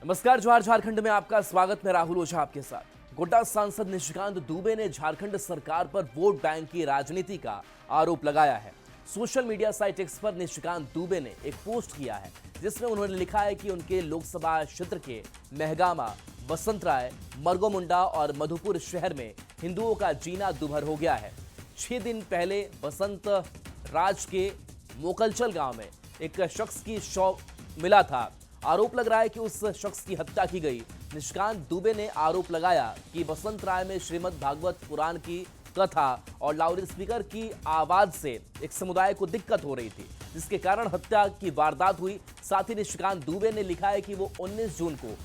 नमस्कार, जोहार झारखंड में आपका स्वागत। मैं राहुल ओझा आपके साथ। गोड्डा सांसद निशिकांत दुबे ने झारखंड सरकार पर वोट बैंक की राजनीति का आरोप लगाया है। सोशल मीडिया साइट एक्स पर निशिकांत दुबे ने एक पोस्ट किया है जिसमें उन्होंने लिखा है कि उनके लोकसभा क्षेत्र के महगामा, बसंतराय, मरगोमुंडा और मधुपुर शहर में हिंदुओं का जीना दुभर हो गया है। 6 दिन पहले बसंत राज के मोकलचल गांव में एक शख्स की शव मिला था। आरोप लग रहा है कि उस शख्स की हत्या की गई। निशिकांत दुबे ने आरोप लगाया कि बसंत राय में श्रीमद् भागवत पुराण की कथा और लाउड स्पीकर की आवाज से एक समुदाय को दिक्कत हो रही थी, जिसके कारण हत्या की वारदात हुई। साथ ही निशिकांत दुबे ने लिखा है कि वो 19 जून को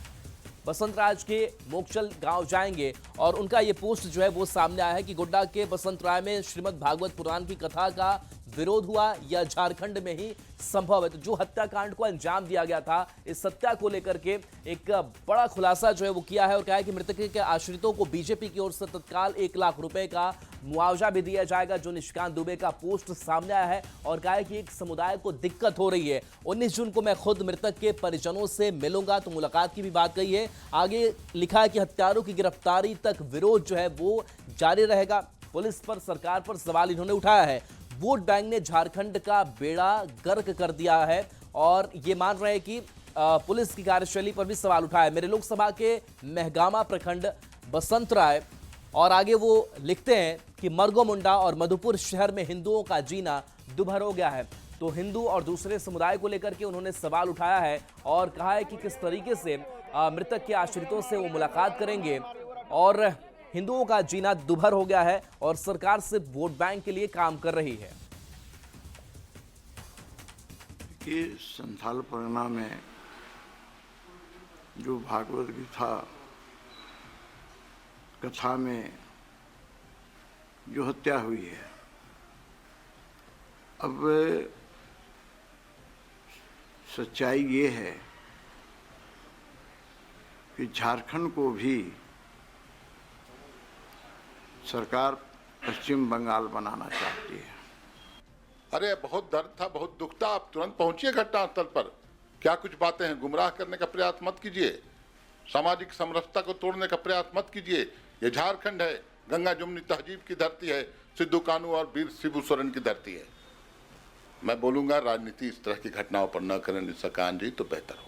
बसंत राज के मोकचल गांव जाएंगे और उनका ये पोस्ट जो है वो सामने आया है कि गोड्डा के बसंत राय में श्रीमद् भागवत पुराण की कथा का विरोध हुआ या झारखंड में ही संभव है। तो जो हत्याकांड को अंजाम दिया गया था, इस हत्या को लेकर के एक बड़ा खुलासा जो है वो किया है और कहा है कि मृतक के आश्रितों को बीजेपी की ओर से तत्काल 1 लाख रुपए का मुआवजा भी दिया जाएगा। जो निशिकांत दुबे का पोस्ट सामने आया है और कहा है कि एक समुदाय को दिक्कत हो रही है। 19 जून को मैं खुद मृतक के परिजनों से मिलूंगा, तो मुलाकात की भी बात कही है। आगे लिखा है कि हत्यारों की गिरफ्तारी तक विरोध जो है वो जारी रहेगा। पुलिस पर, सरकार पर सवाल इन्होंने उठाया है। वोट बैंक ने झारखंड का बेड़ा गर्क कर दिया है और ये मान रहे हैं कि पुलिस की कार्यशैली पर भी सवाल उठाया है। मेरे लोकसभा के महगामा प्रखंड बसंत राय, और आगे वो लिखते हैं कि मरगोमुंडा और मधुपुर शहर में हिंदुओं का जीना दुभर हो गया है। तो हिंदू और दूसरे समुदाय को लेकर के उन्होंने सवाल उठाया है और कहा है कि किस तरीके से मृतक के आश्रितों से वो मुलाकात करेंगे और हिंदुओं का जीना दुभर हो गया है और सरकार सिर्फ वोट बैंक के लिए काम कर रही है। कि संथाल परगना में जो भागवत गीता कथा में जो हत्या हुई है, अब सच्चाई ये है कि झारखंड को भी सरकार पश्चिम बंगाल बनाना चाहती है। अरे बहुत दर्द था, बहुत दुख था। आप तुरंत पहुंचिए घटनास्थल पर। क्या कुछ बातें हैं, गुमराह करने का प्रयास मत कीजिए, सामाजिक समरसता को तोड़ने का प्रयास मत कीजिए। ये झारखंड है, गंगा जमुनी तहजीब की धरती है, सिद्धू कानू और वीर शिबू सोरेन की धरती है। मैं बोलूंगा राजनीति इस तरह की घटनाओं पर न करें निशिकांत जी, तो बेहतर होगा।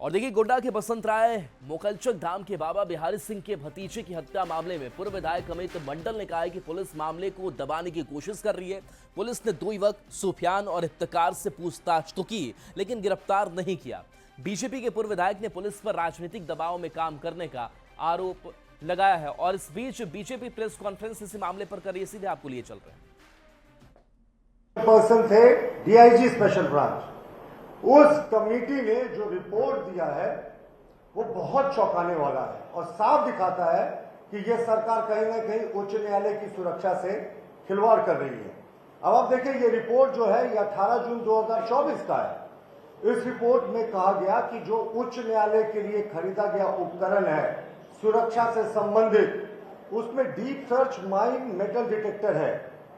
और देखिए, गोड्डा के बसंत राय मोकलचक धाम के बाबा बिहारी सिंह के भतीजे की हत्या मामले में पूर्व विधायक अमित मंडल ने कहा है कि पुलिस मामले को दबाने की कोशिश कर रही है। पुलिस ने 2 युवक सुफियान और इफ्तिकार से पूछताछ तो की, लेकिन गिरफ्तार नहीं किया। बीजेपी के पूर्व विधायक ने पुलिस पर राजनीतिक दबाव में काम करने का आरोप लगाया है। और इस बीच बीजेपी प्रेस कॉन्फ्रेंस इसी मामले पर कर रही है, सीधे आपको लिए चल रहे हैं। पर्सन थे डीआईजी स्पेशल ब्रांच। उस कमेटी ने जो रिपोर्ट दिया है वो बहुत चौंकाने वाला है और साफ दिखाता है कि यह सरकार कहीं ना कहीं उच्च न्यायालय की सुरक्षा से खिलवाड़ कर रही है। अब आप देखिए, ये रिपोर्ट जो है ये 18 जून 2024 का है। इस रिपोर्ट में कहा गया कि जो उच्च न्यायालय के लिए खरीदा गया उपकरण है सुरक्षा से संबंधित, उसमें deep search mine metal detector है,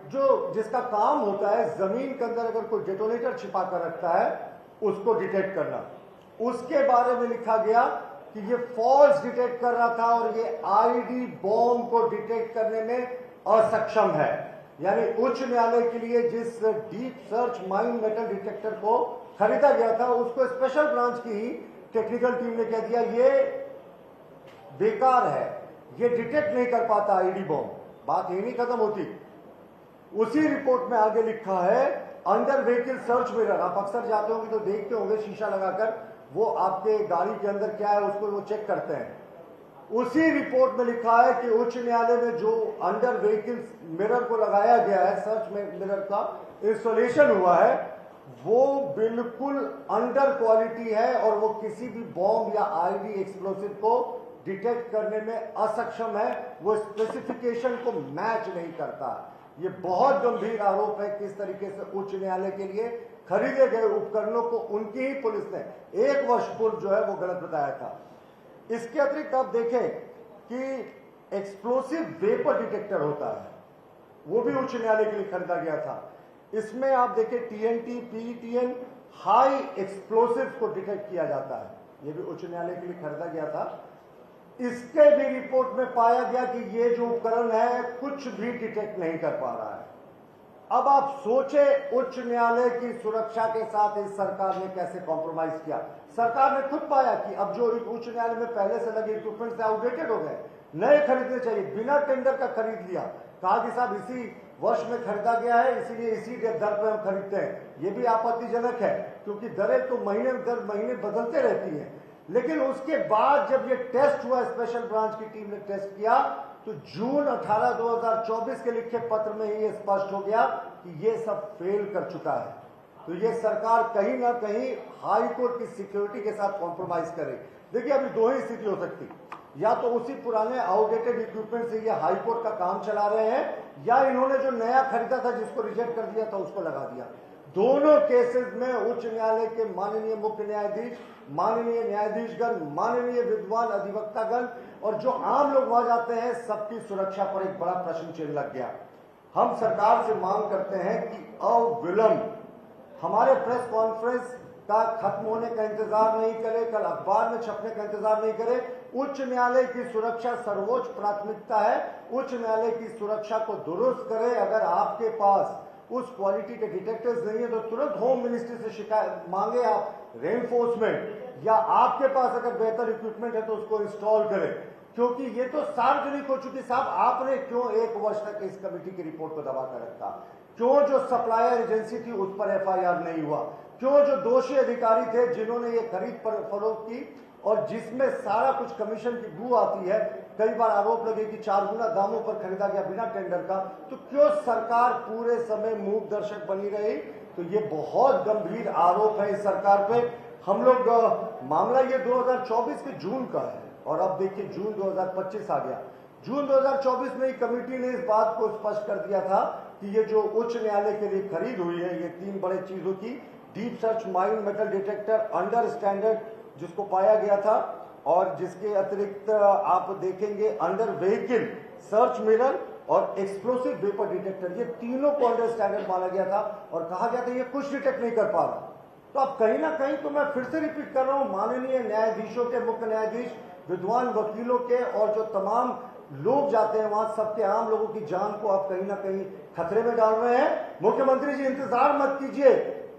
जो जिसका काम होता है जमीन के अंदर अगर कोई डेटोनेटर छिपा कर रखता है उसको डिटेक्ट करना। उसके बारे में लिखा गया कि ये फॉल्स डिटेक्ट कर रहा था और ये आईडी बॉम्ब को डिटेक्ट करने में असक्षम है। यानी उच्च न्यायालय के लिए जिस deep search mine metal detector को खरीदा गया था उसको स्पेशल ब्रांच की ही टेक्निकल टीम ने कह दिया ये बेकार है, ये डिटेक्ट नहीं कर पाता आईडी बॉम्ब। बात यही नहीं खत्म होती। उसी रिपोर्ट में आगे लिखा है अंडर व्हीकल सर्च मिरर। आप अक्सर जाते होंगे तो देखते होंगे शीशा लगाकर वो आपके गाड़ी के अंदर क्या है उसको वो चेक करते हैं। उसी रिपोर्ट में लिखा है कि उच्च न्यायालय में जो अंडर व्हीकल मिरर को लगाया गया है, सर्च मिरर का इंस्टॉलेशन हुआ है, वो बिल्कुल अंडर क्वालिटी है और वो किसी भी बॉम्ब या आईडी एक्सप्लोसिव को डिटेक्ट करने में असक्षम है। वो स्पेसिफिकेशन को मैच नहीं करता। ये बहुत गंभीर आरोप है कि इस तरीके से उच्च न्यायालय के लिए खरीदे गए उपकरणों को उनकी ही पुलिस ने 1 वर्ष पूर्व जो है वो गलत बताया था। इसके अतिरिक्त आप देखें कि एक्सप्लोसिव वेपर डिटेक्टर होता है, वो भी उच्च न्यायालय के लिए खरीदा गया था। इसमें आप देखें टीएनटी, पीईटीएन, हाई एक्सप्लोसिव को डिटेक्ट किया जाता है, ये भी उच्च न्यायालय के लिए खरीदा गया था। इसके भी रिपोर्ट में पाया गया कि ये जो उपकरण है कुछ भी डिटेक्ट नहीं कर पा रहा है। अब आप सोचे उच्च न्यायालय की सुरक्षा के साथ इस सरकार ने कैसे कॉम्प्रोमाइज किया। सरकार ने खुद पाया कि अब जो उच्च न्यायालय में पहले से लगे इक्विपमेंट आउटडेटेड हो गए, नए खरीदने चाहिए, बिना टेंडर का खरीद लिया। कहा कि साहब इसी वर्ष में खरीदा गया है, इसीलिए इसी दर पे हम खरीदते हैं। ये भी आपत्तिजनक है क्योंकि दरें तो महीने दर महीने बदलते रहती हैं। लेकिन उसके बाद जब ये टेस्ट हुआ, स्पेशल ब्रांच की टीम ने टेस्ट किया, तो जून 18, 2024 के लिखे पत्र में ही ये स्पष्ट हो गया कि ये सब फेल कर चुका है। तो ये सरकार कहीं ना कहीं हाई कोर्ट की सिक्योरिटी के साथ कॉम्प्रोमाइज करे। देखिए अभी दो ही स्थिति हो सकती, या तो उसी पुराने आउटडेटेड इक्विपमेंट से ये हाई कोर्ट का काम चला रहे हैं, या इन्होंने जो नया खरीदा था जिसको रिजेक्ट कर दिया था उसको लगा दिया। दोनों केसेस में उच्च न्यायालय के माननीय मुख्य न्यायाधीश, माननीय न्यायाधीशगण, माननीय विद्वान अधिवक्तागण और जो आम लोग वहां जाते हैं, सबकी सुरक्षा पर एक बड़ा प्रश्न चिन्ह लग गया। हम सरकार से मांग करते हैं कि अविलंब हमारे प्रेस कॉन्फ्रेंस का खत्म होने का इंतजार नहीं करे, कल अखबार में छपने का इंतजार नहीं करे। उच्च न्यायालय की सुरक्षा सर्वोच्च प्राथमिकता है। उच्च न्यायालय की सुरक्षा को दुरुस्त करे। अगर आपके पास उस क्वालिटी के डिटेक्टर्स नहीं है तो तुरंत होम मिनिस्ट्री से शिकायत मांगे, आप रेनफोर्समेंट, या आपके पास अगर बेहतर इक्विपमेंट है तो उसको इंस्टॉल करें, क्योंकि ये तो सार्वजनिक हो चुकी। साहब आपने क्यों 1 वर्ष तक इस कमेटी की रिपोर्ट को दबा कर रखा? क्यों जो सप्लायर एजेंसी थी उस पर FIR नहीं हुआ? क्यों जो दोषी अधिकारी थे जिन्होंने ये खरीद पर फरोख्त की और जिसमें सारा कुछ कमीशन की बू आती है, कई बार आरोप लगे कि 4 गुना दामों पर खरीदा गया बिना टेंडर का, तो क्यों सरकार पूरे समय मूक दर्शक बनी रही? तो ये बहुत गंभीर आरोप है इस सरकार पे। हम लोग मामला ये 2024 के जून का है और अब देखिए जून 2025 आ गया। जून 2024 में कमेटी ने इस बात को स्पष्ट कर दिया था कि ये जो उच्च न्यायालय के लिए खरीद हुई है, ये 3 बड़े चीजों की, deep search mine metal detector under standard जिसको पाया गया था, और जिसके अतिरिक्त आप देखेंगे अंडर व्हीकल सर्च मिरर और एक्सप्लोसिव वेपर डिटेक्टर, ये तीनों को अंडर स्टैंडर्ड माना गया था और कहा गया था ये कुछ डिटेक्ट नहीं कर पा रहा। तो अब कहीं ना कहीं, तो मैं फिर से रिपीट कर रहा हूं, माननीय न्यायाधीशों के, मुख्य न्यायाधीश, विद्वान वकीलों के और जो तमाम लोग जाते हैं वहां, सबके आम लोगों की जान को आप कहीं ना कहीं खतरे में डाल रहे हैं। मुख्यमंत्री जी इंतजार मत कीजिए,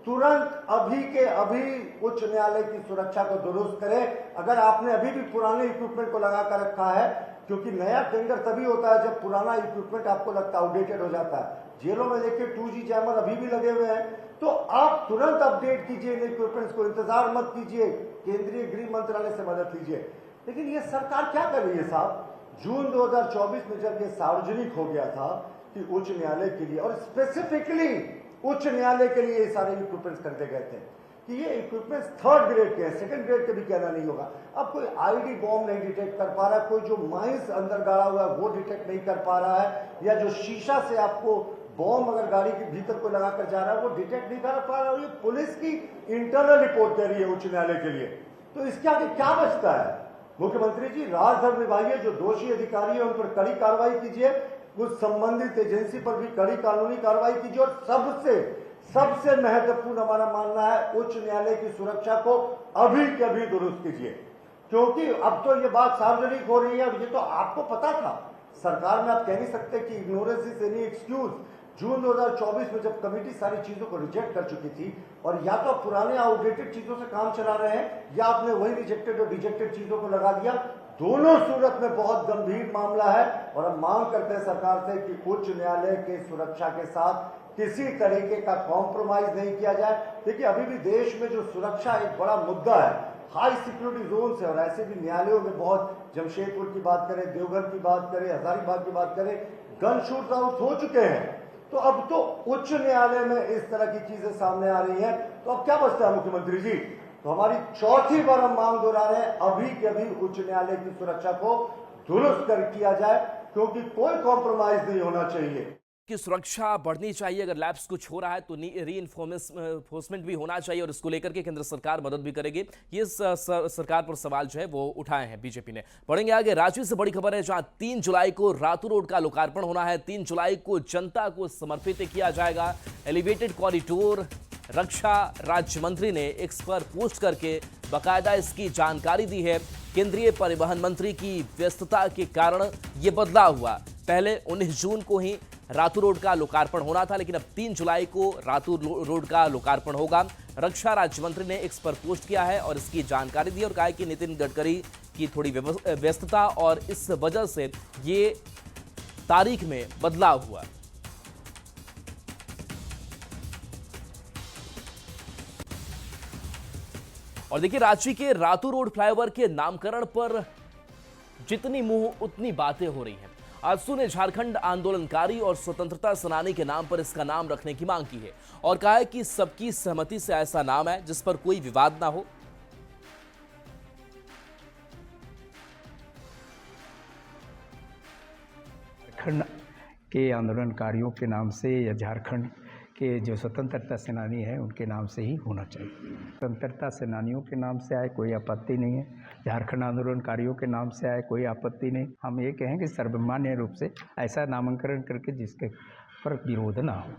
तुरंत अभी के अभी उच्च न्यायालय की सुरक्षा को दुरुस्त करें। अगर आपने अभी भी पुराने इक्विपमेंट को लगा कर रखा है, क्योंकि नया टेंडर तभी होता है जब पुराना इक्विपमेंट आपको लगता है आउटडेटेड हो जाता है। जेलों में देखिए 2G जैमर अभी भी लगे हुए हैं, तो आप तुरंत अपडेट कीजिए इन इक्विपमेंट्स को, इंतजार मत कीजिए, केंद्रीय गृह मंत्रालय से मदद लीजिए। लेकिन ये सरकार क्या कर रही है साहब? जून 2024 में जब ये सार्वजनिक हो गया था कि उच्च न्यायालय के लिए और स्पेसिफिकली उच्च न्यायालय के लिए ये सारे इक्विपमेंट्स खरीदे गए थे कि ये इक्विपमेंट्स 3rd ग्रेड के हैं, 2nd ग्रेड के भी कहना नहीं होगा। अब कोई आईडी बॉम्ब नहीं डिटेक्ट कर पा रहा, कोई जो माइंस अंदर गाड़ा हुआ है वो डिटेक्ट नहीं कर पा रहा है, या जो शीशा से आपको बॉम्ब अगर गाड़ी के भीतर को लगाकर जा रहा है वो डिटेक्ट नहीं कर पा रहा। ये पुलिस की इंटरनल रिपोर्ट दे रही है उच्च न्यायालय के लिए। तो इसके आगे क्या बचता है? मुख्यमंत्री जी राजधर्म निभाइए, जो दोषी अधिकारी है उन पर कड़ी कार्रवाई कीजिए, उस संबंधित एजेंसी पर भी कड़ी कानूनी कार्रवाई कीजिए, और सबसे महत्वपूर्ण हमारा मानना है उच्च न्यायालय की सुरक्षा को अभी के अभी दुरुस्त कीजिए, क्योंकि अब तो ये बात सार्वजनिक हो रही है और ये तो आपको पता था। सरकार में आप कह नहीं सकते कि इग्नोरेंस इज एनी एक्सक्यूज। जून 2024 में जब कमेटी सारी चीजों को रिजेक्ट कर चुकी थी, और या तो पुराने आउटडेटेड चीजों से काम चला रहे हैं या आपने वही रिजेक्टेड और रिजेक्टेड चीजों को लगा दिया, दोनों सूरत में बहुत गंभीर मामला है। और हम मांग करते हैं सरकार से कि उच्च न्यायालय के सुरक्षा के साथ किसी तरीके का कॉम्प्रोमाइज नहीं किया जाए। देखिए अभी भी देश में जो सुरक्षा एक बड़ा मुद्दा है, हाई सिक्योरिटी जोन है, और ऐसे भी न्यायालयों में बहुत, जमशेदपुर की बात करें, देवघर की बात करें, हजारीबाग की बात करें, गन शूट आउट हो चुके हैं। तो अब तो उच्च न्यायालय में इस तरह की चीजें सामने आ रही हैं, तो अब क्या बचता है मुख्यमंत्री जी? तो हमारी चौथी बार हम मांग दोहरा रहे हैं, अभी के अभी उच्च न्यायालय की सुरक्षा को दुरुस्त कर किया जाए, क्योंकि कोई कॉम्प्रोमाइज नहीं होना चाहिए। की सुरक्षा बढ़नी चाहिए। अगर लैब्स कुछ हो रहा है तो री-इन्फोर्समेंट भी होना चाहिए, और इसको लेकर के केंद्र सरकार मदद भी करेगी। ये सरकार पर सवाल जो है वो उठाए हैं बीजेपी ने। बढ़ेंगे आगे। राज्य से बड़ी खबर है, जहां 3 जुलाई को रातू रोड का लोकार्पण होना है। 3 जुलाई को जनता को समर्पित किया जाएगा। एलिवेटेड कॉरिडोर रक्षा राज्य मंत्री ने एक्स पर पोस्ट करके बकायदा इसकी जानकारी दी है। केंद्रीय परिवहन मंत्री की व्यस्तता के कारण यह बदलाव हुआ। पहले 19 जून को ही रातू रोड का लोकार्पण होना था, लेकिन अब 3 जुलाई को रातू रोड का लोकार्पण होगा। रक्षा राज्य मंत्री ने एक्स पर पोस्ट किया है और इसकी जानकारी दी और कहा कि नितिन गडकरी की थोड़ी व्यस्तता और इस वजह से ये तारीख में बदलाव हुआ। और देखिए, रांची के रातू रोड फ्लाईओवर के नामकरण पर जितनी मुंह उतनी बातें हो रही हैं। आजसू ने झारखंड आंदोलनकारी और स्वतंत्रता सेनानी के नाम पर इसका नाम रखने की मांग की है और कहा है कि सबकी सहमति से ऐसा नाम है जिस पर कोई विवाद ना हो। झारखंड के आंदोलनकारियों के नाम से या झारखंड के जो स्वतंत्रता सेनानी हैं उनके नाम से ही होना चाहिए। स्वतंत्रता सेनानियों के नाम से आए कोई आपत्ति नहीं है, झारखंड आंदोलनकारियों के नाम से आए कोई आपत्ति नहीं। हम ये कहें कि सर्वमान्य रूप से ऐसा नामांकन करके जिसके पर विरोध ना हो।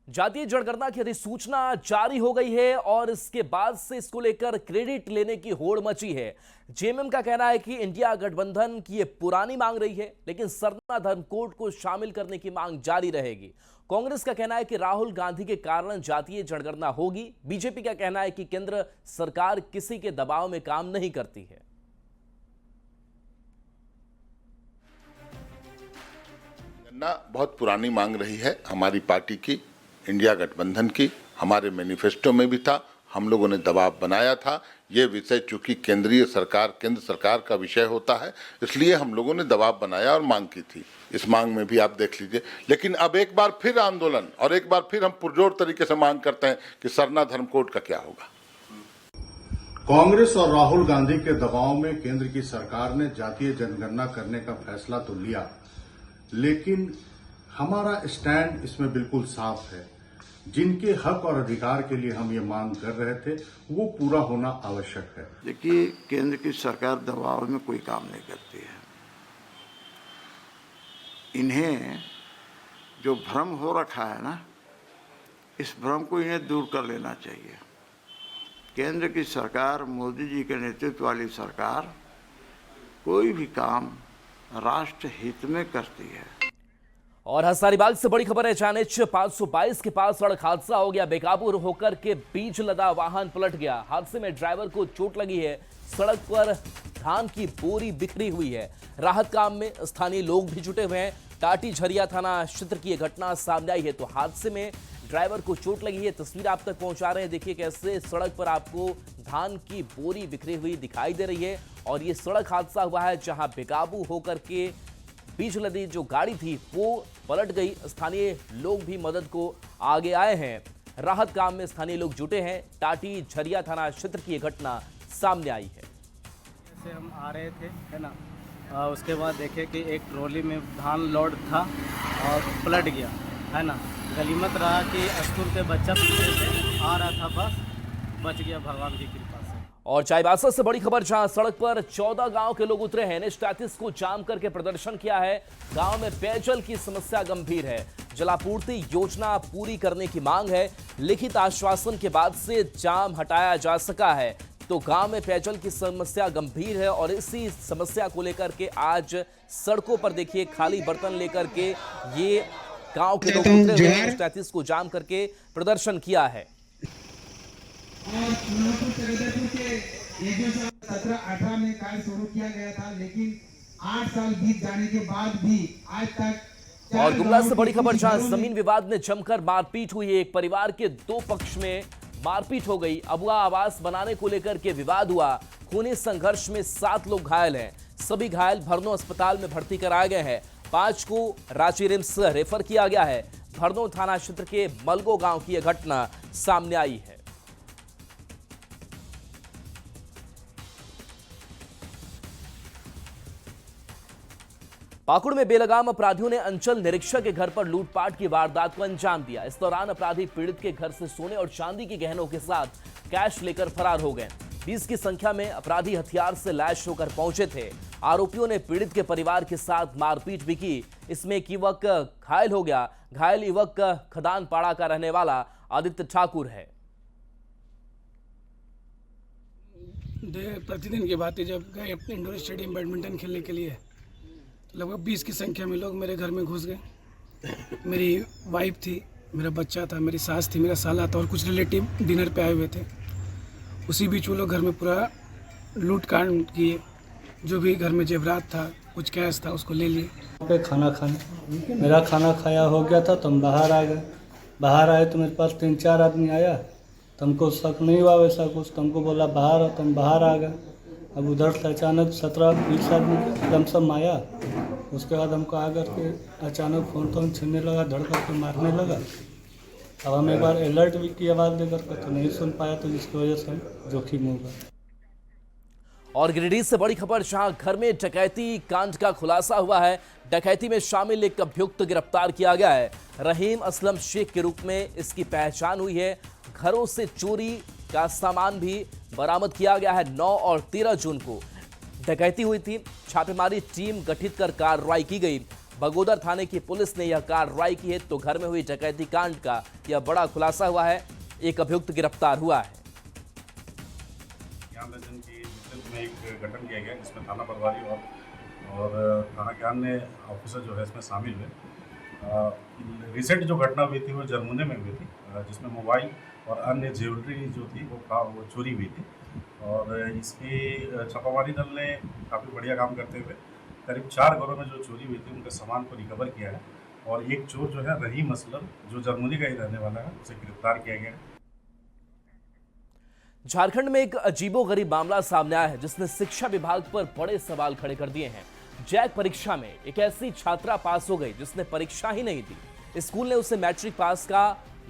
जातीय जनगणना की अधिसूचना जारी हो गई है और इसके बाद से इसको लेकर क्रेडिट लेने की होड़ मची है। जेएमएम का कहना है कि इंडिया गठबंधन की ये पुरानी मांग रही है, लेकिन सरना धर्म कोड को शामिल करने की मांग जारी रहेगी। कांग्रेस का कहना है कि राहुल गांधी के कारण जातीय जनगणना होगी। बीजेपी का कहना है कि केंद्र सरकार किसी के दबाव में काम नहीं करती है। जनगणना बहुत पुरानी मांग रही है हमारी पार्टी की, इंडिया गठबंधन की। हमारे मैनिफेस्टो में भी था, हम लोगों ने दबाव बनाया था। ये विषय चूंकि केंद्र सरकार का विषय होता है, इसलिए हम लोगों ने दबाव बनाया और मांग की थी। इस मांग में भी आप देख लीजिए। लेकिन अब एक बार फिर आंदोलन और एक बार फिर हम पुरजोर तरीके से मांग करते हैं कि सरना धर्म कोड का क्या होगा। कांग्रेस और राहुल गांधी के दबाव में केंद्र की सरकार ने जातीय जनगणना करने का फैसला तो लिया, लेकिन हमारा स्टैंड इसमें बिल्कुल साफ है। जिनके हक और अधिकार के लिए हम ये मांग कर रहे थे वो पूरा होना आवश्यक है। देखिए, केंद्र की सरकार दबाव में कोई काम नहीं करती है। इन्हें जो भ्रम हो रखा है ना, इस भ्रम को इन्हें दूर कर लेना चाहिए। केंद्र की सरकार, मोदी जी के नेतृत्व वाली सरकार कोई भी काम राष्ट्र हित में करती है। और हजारीबाग से बड़ी खबर है। चानेच 522 के पास सड़क हादसा हो गया। बेकाबू होकर के बीच लदा वाहन पलट गया। हादसे में ड्राइवर को चोट लगी है। सड़क पर धान की बोरी बिखरी हुई है। राहत काम में स्थानीय लोग भी जुटे हुए हैं। टाटी झरिया थाना क्षेत्र की यह घटना सामने आई है। तो हादसे में ड्राइवर को चोट लगी है। तस्वीर आप तक पहुंचा रहे हैं। देखिए कैसे सड़क पर आपको धान की बोरी बिखरी हुई दिखाई दे रही है। और ये सड़क हादसा हुआ है जहां बेकाबू होकर के बीच लदी जो गाड़ी थी वो पलट गई। स्थानीय लोग भी मदद को आगे आए हैं। राहत काम में स्थानीय लोग जुटे हैं। टाटी झरिया थाना क्षेत्र की यह घटना सामने आई है। से हम आ रहे थे, है ना, उसके बाद देखे कि एक ट्रॉली में धान लोड था और पलट गया, है ना। गलीमत रहा कि स्कूल के बच्चा पीछे से आ रहा था, बस बच गया भगवान की कृपा से। और चाईबासा से बड़ी खबर, जहां सड़क पर 14 गांव के लोग उतरे हैं। NH-33 को जाम करके प्रदर्शन किया है। गांव में पेयजल की समस्या गंभीर है। जलापूर्ति योजना पूरी करने की मांग है। लिखित आश्वासन के बाद से जाम हटाया जा सका है। तो गांव में पेयजल की समस्या गंभीर है और इसी समस्या को लेकर के आज सड़कों पर देखिए खाली बर्तन लेकर के ये गांव के लोग उतरे हुए हैं। NH-33 को जाम करके प्रदर्शन किया है। और 17-18 में कार्य शुरू किया गया था, लेकिन 8 साल बीत जाने के बाद भी आज तक। और गुमला से बड़ी खबर, जहां जमीन विवाद में जमकर मारपीट हुई है। एक परिवार के 2 पक्ष में मारपीट हो गई। अबुआ आवास बनाने को लेकर के विवाद हुआ। खूनी संघर्ष में 7 लोग घायल हैं। सभी घायल भरनो अस्पताल में भर्ती कराए गए हैं। 5 को रांची रिम्स रेफर किया गया है। भरनो थाना क्षेत्र के मलगो गांव की यह घटना सामने आई है। पाकुड़ में बेलगाम अपराधियों ने अंचल निरीक्षक के घर पर लूटपाट की वारदात को अंजाम दिया। इस दौरान अपराधी पीड़ित के घर से सोने और चांदी के गहनों के साथ कैश लेकर फरार हो गए। 20 की संख्या में अपराधी हथियार से लैस होकर पहुंचे थे। आरोपियों ने पीड़ित के परिवार के साथ मारपीट भी की। इसमें एक युवक घायल हो गया। घायल युवक खदान पाड़ा का रहने वाला आदित्य ठाकुर है। प्रतिदिन की बात है, जब गए अपने इंडोर स्टेडियम बैडमिंटन खेलने के लिए तो लगभग 20 की संख्या में लोग मेरे घर में घुस गए। मेरी वाइफ थी, मेरा बच्चा था, मेरी सास थी, मेरा साला था और कुछ रिलेटिव डिनर पे आए हुए थे। उसी बीच वो लोग घर में पूरा लूट कांड किए। जो भी घर में जेवरात था, कुछ कैश था, उसको ले लिए। पे खाना खाने मेरा खाना खाया हो गया था तो हम बाहर आ गए। बाहर आए तो मेरे पास 3-4 आदमी आया, तो हमको शक नहीं हुआ वैसा कुछ, तो हमको बोला बाहर, तो हम बाहर आ गए। अब उधर से अचानक 17-20 आदमी एकदम सब आया। उसके बाद हमको आकर के अचानक फ़ोन छीनने लगा, धड़ करके मारने लगा। अब हम एक बार अलर्ट भी की आवाज़ दे करके तो नहीं सुन पाया, तो जिसकी वजह से हम जोखिम हो गया। और गिरिडीह से बड़ी खबर, जहां घर में डकैती कांड का खुलासा हुआ है। डकैती में शामिल एक अभियुक्त गिरफ्तार किया गया है। रहीम असलम शेख के रूप में इसकी पहचान हुई है। घरों से चोरी का सामान भी बरामद किया गया है। 9 और 13 जून को डकैती हुई थी। छापेमारी टीम गठित कर कार्रवाई की गई। बगोदर थाने की पुलिस ने यह कार्रवाई की है, तो घर में हुई डकैती कांड का यह बड़ा खुलासा हुआ है। एक अभियुक्त गिरफ्तार हुआ है। में एक गठन किया गया जिसमें थाना प्रभारी और थाना के अन्य ऑफिसर जो है इसमें शामिल हुए। रिसेंट जो घटना हुई थी वो जरमुने में हुई थी, जिसमें मोबाइल और अन्य ज्वेलरी जो थी वो चोरी हुई थी। और इसकी छापामारी दल ने काफ़ी बढ़िया काम करते हुए करीब 4 घरों में जो चोरी हुई थी उनके सामान को रिकवर किया है। और एक चोर जो है रहीम असलम, जो जरमुनी का ही रहने वाला है, उसे गिरफ्तार किया गया है। झारखंड में एक अजीबोगरीब मामला सामने आया है, जिसने शिक्षा विभाग पर बड़े सवाल खड़े कर दिए हैं। जैक परीक्षा में एक ऐसी छात्रा पास हो गई जिसने परीक्षा ही नहीं दी। स्कूल ने उसे मैट्रिक पास का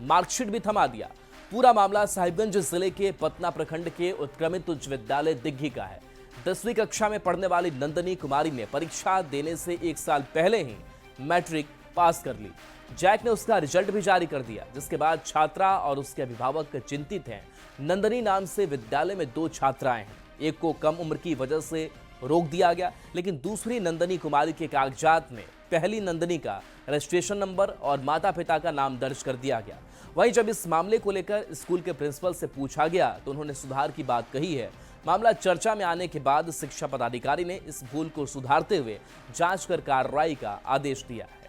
मार्कशीट भी थमा दिया। पूरा मामला साहिबगंज जिले के पतना प्रखंड के उत्क्रमित उच्च विद्यालय दिग्घी का है। 10वीं कक्षा में पढ़ने वाली नंदनी कुमारी ने परीक्षा देने से 1 साल पहले ही मैट्रिक पास कर ली। जैक ने उसका रिजल्ट भी जारी कर दिया, जिसके बाद छात्रा और उसके अभिभावक चिंतित हैं। नंदनी नाम से विद्यालय में 2 छात्राएं हैं। एक को कम उम्र की वजह से रोक दिया गया, लेकिन दूसरी नंदनी कुमारी के कागजात में पहली नंदनी का रजिस्ट्रेशन नंबर और माता पिता का नाम दर्ज कर दिया गया। वहीं जब इस मामले को लेकर स्कूल के प्रिंसिपल से पूछा गया तो उन्होंने सुधार की बात कही है। मामला चर्चा में आने के बाद शिक्षा पदाधिकारी ने इस भूल को सुधारते हुए जांच कर कार्रवाई का आदेश दिया है।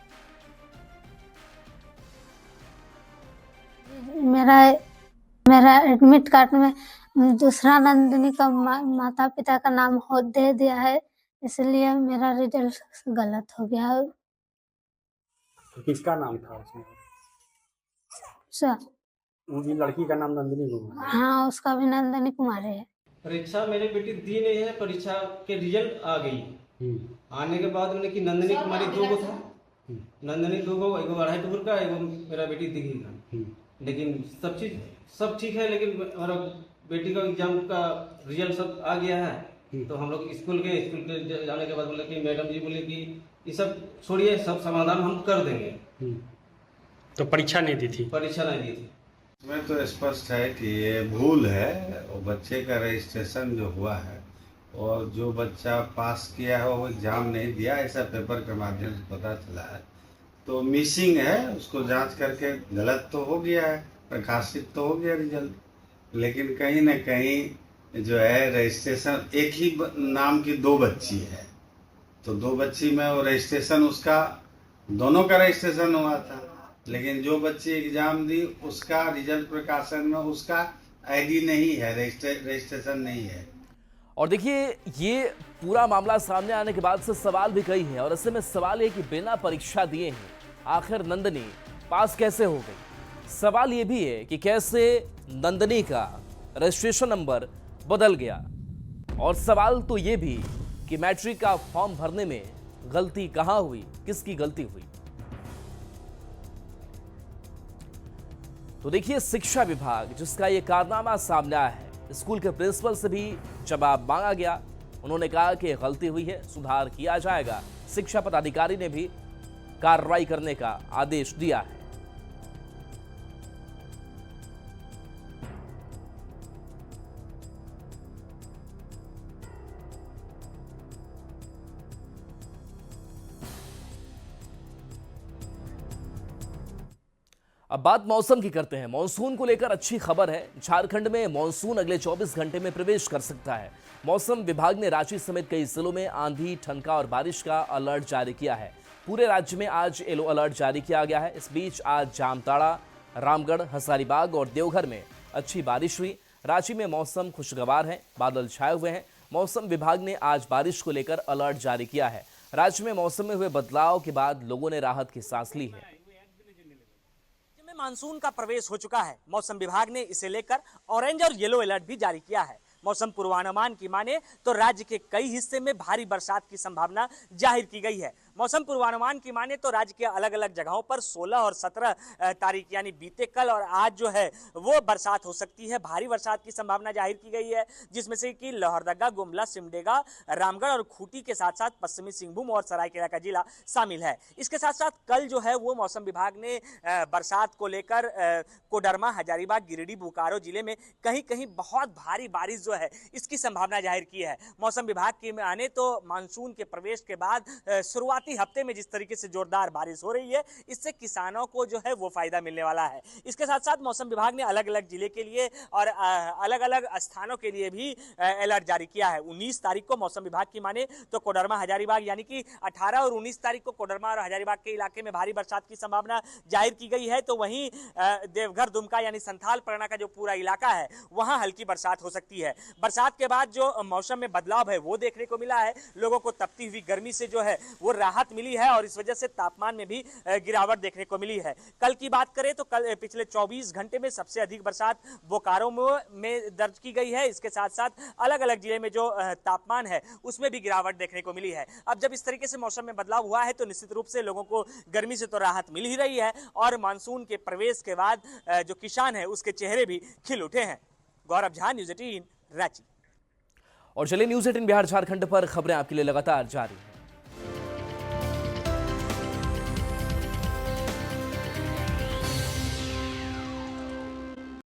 मेरा एडमिट कार्ड में दूसरा नंदिनी का माता पिता का नाम दे दिया है, इसलिए मेरा रिजल्ट गलत हो गया है। तो किसका नाम था उसमें? सर, लड़की का नाम नंदिनी कुमार? हाँ, उसका भी नंदिनी कुमार है। परीक्षा मेरी बेटी दी नहीं है, परीक्षा के रिजल्ट आ गई। आने के बाद मैंने कि नंदिनी कुमारी 2 गो था, नंदिनी 2 गो, एगो 2.5 का, एगो मेरा बेटी दिघी का। लेकिन सब चीज सब ठीक है, लेकिन हमारा बेटी का एग्जाम का रिजल्ट सब आ गया है। तो हम लोग स्कूल के जाने के बाद बोले कि मैडम जी बोले कि ये सब छोड़िए, सब समाधान हम कर देंगे। तो परीक्षा नहीं दी थी? परीक्षा नहीं दी थी। इसमें तो स्पष्ट है कि ये भूल है। और बच्चे का रजिस्ट्रेशन जो हुआ है और जो बच्चा पास किया है वो एग्जाम नहीं दिया, ऐसा पेपर के माध्यम से पता चला है। तो मिसिंग है, उसको जांच करके गलत तो हो गया है, प्रकाशित तो हो गया रिजल्ट, लेकिन कहीं न कहीं जो है रजिस्ट्रेशन एक ही नाम की 2 बच्ची है, तो 2 बच्ची में वो रजिस्ट्रेशन उसका दोनों का रजिस्ट्रेशन हुआ था, लेकिन जो बच्ची एग्जाम दी उसका रिजल्ट प्रकाशन में उसका आईडी नहीं है, रजिस्ट्रेशन नहीं है। और देखिए, ये पूरा मामला सामने आने के बाद से सवाल भी कई हैं, और ऐसे में सवाल ये कि बिना परीक्षा दिए ही आखिर नंदनी पास कैसे हो गई। सवाल ये भी है कि कैसे नंदनी का रजिस्ट्रेशन नंबर बदल गया, और सवाल तो ये भी कि मैट्रिक का फॉर्म भरने में गलती कहां हुई, किसकी गलती हुई। तो देखिए, शिक्षा विभाग जिसका ये कारनामा सामने आया है, स्कूल के प्रिंसिपल से भी जवाब मांगा गया। उन्होंने कहा कि गलती हुई है, सुधार किया जाएगा। शिक्षा पदाधिकारी ने भी कार्रवाई करने का आदेश दिया है। अब बात मौसम की करते हैं। मॉनसून को लेकर अच्छी खबर है। झारखंड में मॉनसून अगले 24 घंटे में प्रवेश कर सकता है। मौसम विभाग ने रांची समेत कई जिलों में आंधी, ठनका और बारिश का अलर्ट जारी किया है। पूरे राज्य में आज येलो अलर्ट जारी किया गया है। इस बीच आज जामताड़ा, रामगढ़, हजारीबाग और देवघर में अच्छी बारिश हुई। रांची में मौसम खुशगवार है, बादल छाए हुए हैं। मौसम विभाग ने आज बारिश को लेकर अलर्ट जारी किया है। राज्य में मौसम में हुए बदलाव के बाद लोगों ने राहत की सांस ली है। मानसून का प्रवेश हो चुका है। मौसम विभाग ने इसे लेकर ऑरेंज और येलो अलर्ट भी जारी किया है। मौसम पूर्वानुमान की माने तो राज्य के कई हिस्से में भारी बरसात की संभावना जाहिर की गई है। मौसम पूर्वानुमान की माने तो राज्य के अलग अलग जगहों पर 16 और 17 तारीख यानी बीते कल और आज जो है वो बरसात हो सकती है। भारी बरसात की संभावना जाहिर की गई है, जिसमें से कि लोहरदगा, गुमला, सिमडेगा, रामगढ़ और खूंटी के साथ साथ पश्चिमी सिंहभूम और सरायकेला का जिला शामिल है। इसके साथ साथ कल जो है वो मौसम विभाग ने बरसात को लेकर कोडरमा, हजारीबाग, गिरिडीह, बोकारो जिले में कहीं कहीं बहुत भारी बारिश जो है इसकी संभावना जाहिर की है। मौसम विभाग की माने तो मानसून के प्रवेश के बाद शुरुआती हफ्ते में जिस तरीके से जोरदार बारिश हो रही है, इससे किसानों को जो है वो फायदा मिलने वाला है। इसके साथ साथ मौसम विभाग ने अलग अलग जिले के लिए और अलग अलग स्थानों के लिए भी अलर्ट जारी किया है। 19 तारीख को मौसम विभाग की माने तो कोडरमा, हजारीबाग यानी कि 18 और 19 तारीख को कोडरमा और हजारीबाग के इलाके में भारी बरसात की संभावना जाहिर की गई है। तो वहीं देवघर, दुमका यानी संथाल परगना का जो पूरा इलाका है वहां हल्की बरसात हो सकती है। बरसात के बाद जो मौसम में बदलाव है वो देखने को मिला है। लोगों को तपती हुई गर्मी से जो है वो राहत मिली है और इस वजह से तापमान में भी गिरावट देखने को मिली है। कल की बात करें तो कल पिछले 24 घंटे में सबसे अधिक बरसात बोकारो में दर्ज की गई है। इसके साथ साथ अलग अलग जिले में जो तापमान है उसमें भी गिरावट देखने को मिली है। अब जब इस तरीके से मौसम में बदलाव हुआ है तो निश्चित रूप से लोगों को गर्मी से तो राहत मिल ही रही है और मानसून के प्रवेश के बाद जो किसान है उसके चेहरे भी खिल उठे हैं। गौरव झा, न्यूज़ 18 रांची। और चलिए न्यूज़ 18 बिहार झारखंड पर खबरें आपके लिए लगातार जारी है।